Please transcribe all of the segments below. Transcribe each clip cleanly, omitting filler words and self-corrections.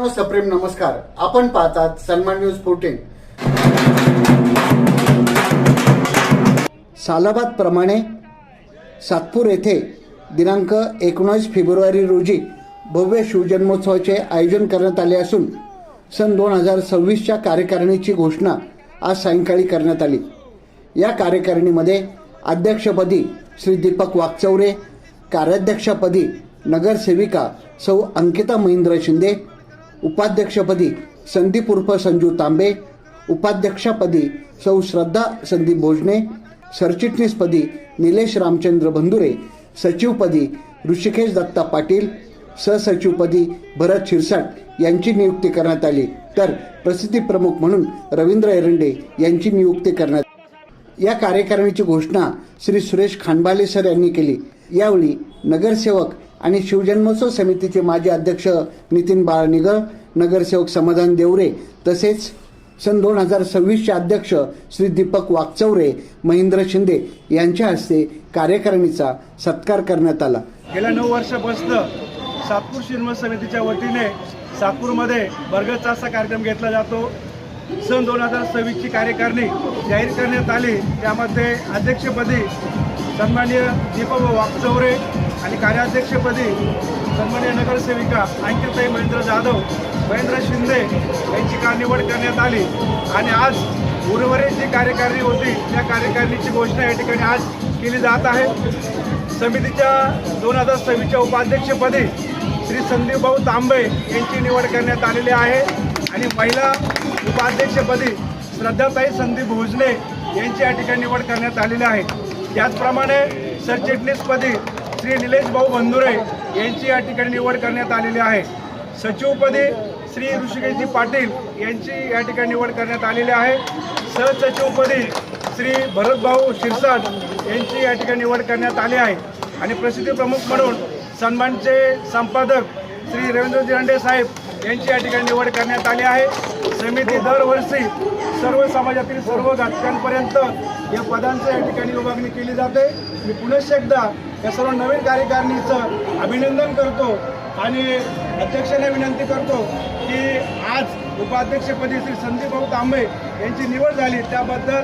सर्वांना सप्रेम नमस्कार। आपण पाहतात सन्मान न्यूज 14। सालाबाद प्रमाणे सातपूर येथे दिनांक 19 फेब्रुवारी रोजी भव्य शिवजन्मोत्सवाचे आयोजन करण्यात आले असून सन 2026च्या कार्यकारिणीची घोषणा आज सायंकाळी करण्यात आली। या कार्यकारिणीमध्ये अध्यक्षपदी श्री दीपक वाकचौरे, कार्याध्यक्षपदी नगरसेविका सौ अंकिता महेंद्र शिंदे, उपाध्यक्षपदी संदीप उर्फ संजू तांबे, उपाध्यक्षपदी सौ श्रद्धा संदीप भोजने, सरचिटणीसपदी निलेश रामचंद्र बंधुरे, सचिवपदी ऋषिकेश दत्ता पाटील, सहसचिवपदी भरत शिरसाट यांची नियुक्ती करण्यात आली। तर प्रसिद्धी प्रमुख म्हणून रवींद्र एरंडे यांची नियुक्ती करण्यात आली। या कार्यकारिणीची घोषणा श्री सुरेश खानबाले सर यांनी केली। यावेळी नगरसेवक आणि शिवजन्मोत्सव समितीचे माजी अध्यक्ष नितीन बाळनिगळ, नगरसेवक समाधान देवरे तसेच सन 2026चे अध्यक्ष श्री दीपक वाकचौरे, महेंद्र शिंदे यांच्या हस्ते कार्यकारिणीचा सत्कार करण्यात आला। गेल्या 9 वर्षापासून सातपूर शिवजन्म समितीच्या वतीने सातपूरमध्ये बर्गरचा असा कार्यक्रम घेतला जातो। सन 2026ची कार्यकारिणी जाहीर करण्यात आली। त्यामध्ये अध्यक्षपदी सन्माननीय दीपक वाकचौरे आणि कार्याध्यक्षपदी सन्माननीय नगरसेविका अंकिताई महेंद्र जाधव, महेंद्र शिंदे यांची निवड करण्यात आली। आणि आज उर्वरित जी कार्यकारिणी होती त्या कार्यकारिणीची घोषणा या ठिकाणी आज केली जात आहे। समितीच्या 2026च्या उपाध्यक्षपदी श्री संदीप भाऊ तांबे यांची निवड करण्यात आलेली आहे आणि महिला उपाध्यक्षपदी श्रद्धाताई संदीप भोजने यांची या ठिकाणी निवड करण्यात आलेली आहे। त्याचप्रमाणे सरचिटणीसपदी श्री निलेश भाऊ बंधुरे यांची या ठिकाणी निवड करण्यात आलेली आहे। सचिवपदी श्री ऋषिकेशजी पाटील यांची या ठिकाणी निवड करण्यात आलेली आहे। सहसचिवपदी श्री भरत भाऊ शिरसाट यांची या ठिकाणी निवड करण्यात आली आहे। आणि प्रसिद्धी प्रमुख म्हणून सन्मानचे संपादक श्री रवींद्रजी एरंडे साहेब यांची या ठिकाणी निवड करण्यात आली आहे। समिती दरवर्षी सर्व समाजातील सर्व घटकांपर्यंत या पदांचं या ठिकाणी विभागणी केली जाते। मी पुनश्च एकदा या सर्व नवीन कार्यकारिणीचं अभिनंदन करतो आणि अध्यक्षांना विनंती करतो की आज उपाध्यक्षपदी श्री संदीप भाऊ तांबे यांची निवड झाली त्याबद्दल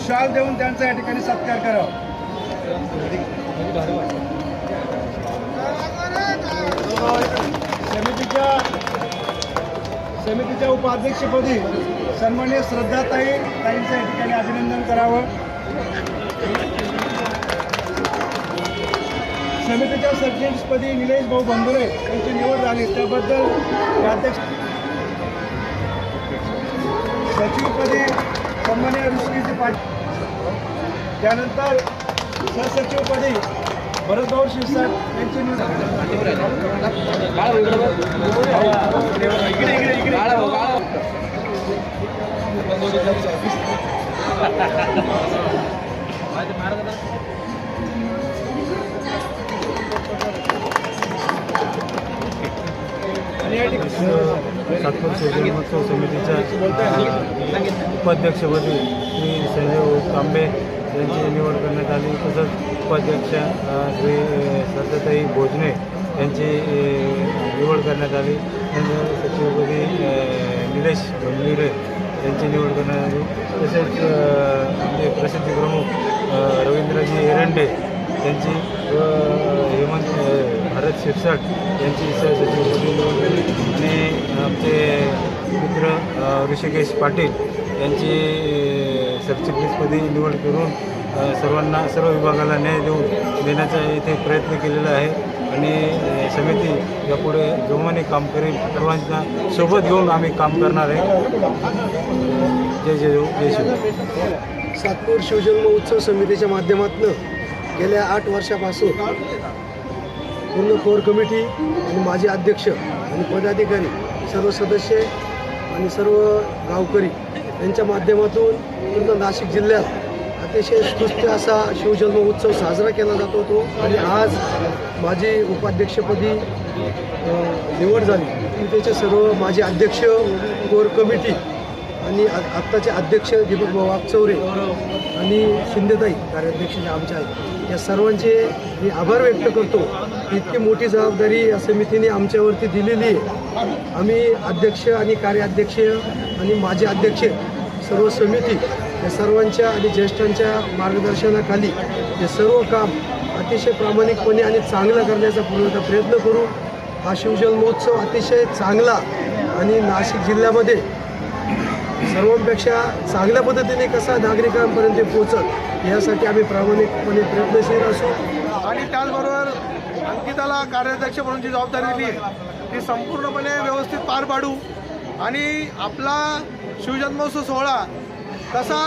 शाल देऊन त्यांचा या ठिकाणी सत्कार करावा। समितीच्या उपाध्यक्षपदी सन्माननीय श्रद्धाताई ताईंचं या ठिकाणी अभिनंदन करावं। समितीच्या सरचिटणीसपदी निलेश भाऊ बंधुरे यांची निवड झाली त्याबद्दल अध्यक्ष। सचिवपदी सन्माननीय ऋषिकेशजी पाटील, त्यानंतर सहसचिवपदी भरत भाऊ शिरसाट यांची निवड। सातपूर शिवजन्मोत्सव समितीच्या उपाध्यक्षपदी श्री संजय तांबे यांची निवड करण्यात आली। तसंच उपाध्यक्ष श्री श्रद्धाताई भोजने यांची निवड करण्यात आली। नंतर सचिवपदी निलेश बंधुरे यांची निवड करण्यात आली। तसेच आमचे प्रसिद्धी प्रमुख रवींद्रजी एरंडे यांची हेमंत भरत शिरसाट यांची सहसचिवपदी निवड केली आणि आमचे मित्र ऋषिकेश पाटील यांची सरचिटणीसपदी निवड करून सर्व विभागाला न्याय देण्याचा इथे प्रयत्न केलेला आहे आणि समिती यापुढे जोमाने काम करेल। सर्वांना सोबत घेऊन आम्ही काम करणार आहे। जय जय जय शिव। सातपूर शिवजन्म उत्सव समितीच्या माध्यमातून गेल्या 8 वर्षापासून पूर्ण कोर कमिटी आणि माजी अध्यक्ष आणि पदाधिकारी, सर्व सदस्य आणि सर्व गावकरी यांच्या माध्यमातून पूर्ण नाशिक जिल्ह्यात अतिशय उत्कृष्ट असा शिवजन्म उत्सव साजरा केला जात होतो आणि आज माझी उपाध्यक्षपदी निवड झाली की त्याचे सर्व माजी अध्यक्ष, कोर कमिटी आणि आत्ताचे अध्यक्ष दीपक वाकचौरे आणि शिंदेताई कार्याध्यक्ष जे आमचे आहेत या सर्वांचे मी आभार व्यक्त करतो इतकी मोठी जबाबदारी या समितीने आमच्यावरती दिलेली आहे. आम्ही अध्यक्ष आणि कार्याध्यक्ष आणि माजी अध्यक्ष सर्व समिती या सर्वांच्या आणि ज्येष्ठांच्या मार्गदर्शनाखाली हे सर्व काम अतिशय प्रामाणिकपणे आणि चांगलं करण्याचा पूर्णतः प्रयत्न करू. हा शिवजन्म महोत्सव अतिशय चांगला आणि नाशिक जिल्ह्यामध्ये सर्वांपेक्षा चांगल्या पद्धतीने कसा नागरिकांपर्यंत पोहोचत यासाठी आम्ही प्रामाणिकपणे प्रयत्नशील असू. आणि त्याचबरोबर अंकिताला कार्याध्यक्ष म्हणून जी जबाबदारी दिली आहे ती संपूर्णपणे व्यवस्थित पार पाडू आणि आपला शिवजन्मोत्सव सोहळा कसा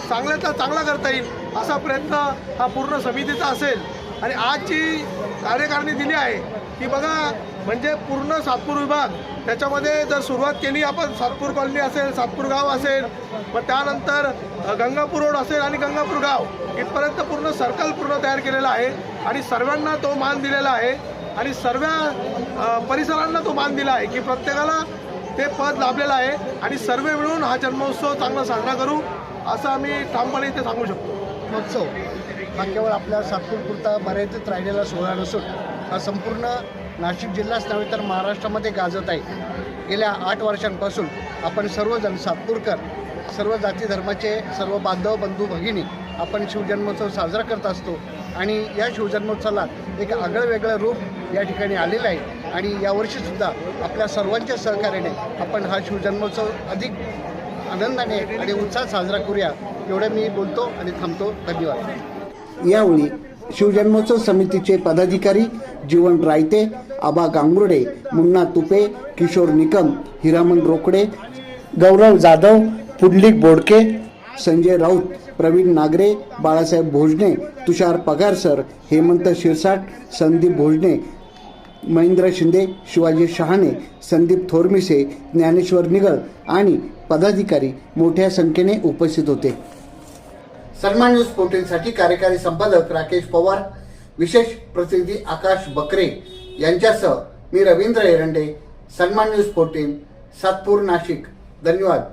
चांगल्याचा चांगला करता येईल असा प्रयत्न हा पूर्ण समितीचा असेल. आणि आज जी कार्यकारिणी दिली आहे ती बघा, म्हणजे पूर्ण सातपूर विभाग त्याच्यामध्ये जर सुरुवात केली आपण, सातपूर कॉलनी असेल, सातपूर गाव असेल, मग त्यानंतर गंगापूर रोड असेल आणि गंगापूर गाव इथपर्यंत पूर्ण सर्कल पूर्ण तयार केलेला आहे आणि सर्वांना तो मान दिलेला आहे आणि सर्व परिसरांना तो मान दिला आहे की प्रत्येकाला ते पद लाभलेलं आहे आणि सर्व मिळून हा जन्मोत्सव चांगला साजरा करू असं आम्ही ठामपणे इथे सांगू शकतो. महोत्सव हा केवळ आपल्या सातपूरपुरता मर्यादित राहिलेला सोहळा नसून हा संपूर्ण नाशिक जिल्हाच नव्हे तर महाराष्ट्रामध्ये गाजत आहे. गेल्या 8 वर्षांपासून आपण सर्वजण सातपूरकर, सर्व जाती धर्माचे सर्व बांधव बंधू भगिनी आपण शिवजन्मोत्सव साजरा करत असतो आणि या शिवजन्मोत्सवाला एक आगळं वेगळं रूप या ठिकाणी आलेलं आहे आणि यावर्षीसुद्धा आपल्या सर्वांच्या सहकार्याने आपण हा शिवजन्मोत्सव अधिक आनंदाने आणि उत्साहात साजरा करूया एवढं मी बोलतो आणि थांबतो. धन्यवाद. यावेळी शिवजन्मोत्सव समितीचे पदाधिकारी जीवन रायते, आबा गांगुर्डे, मुन्ना तुपे, किशोर निकम, हिरामन रोकडे, गौरव जाधव, पुंडलिक बोडके, संजय राऊत, प्रवीण नागरे, बाळासाहेब भोजने, तुषार पगारसर, हेमंत शिरसाट, संदीप भोजने, महेंद्र शिंदे, शिवाजी शहाणे, संदीप थोरमिसे, ज्ञानेश्वर निगळ आणि पदाधिकारी मोठ्या संख्येने उपस्थित होते. सन्मान न्यूज 14 साठी कार्यकारी संपादक राकेश पवार, विशेष प्रतिनिधी आकाश बकरे यांच्यासह मी रवींद्र एरंडे, सन्मान न्यूज 14, सातपूर, नाशिक. धन्यवाद.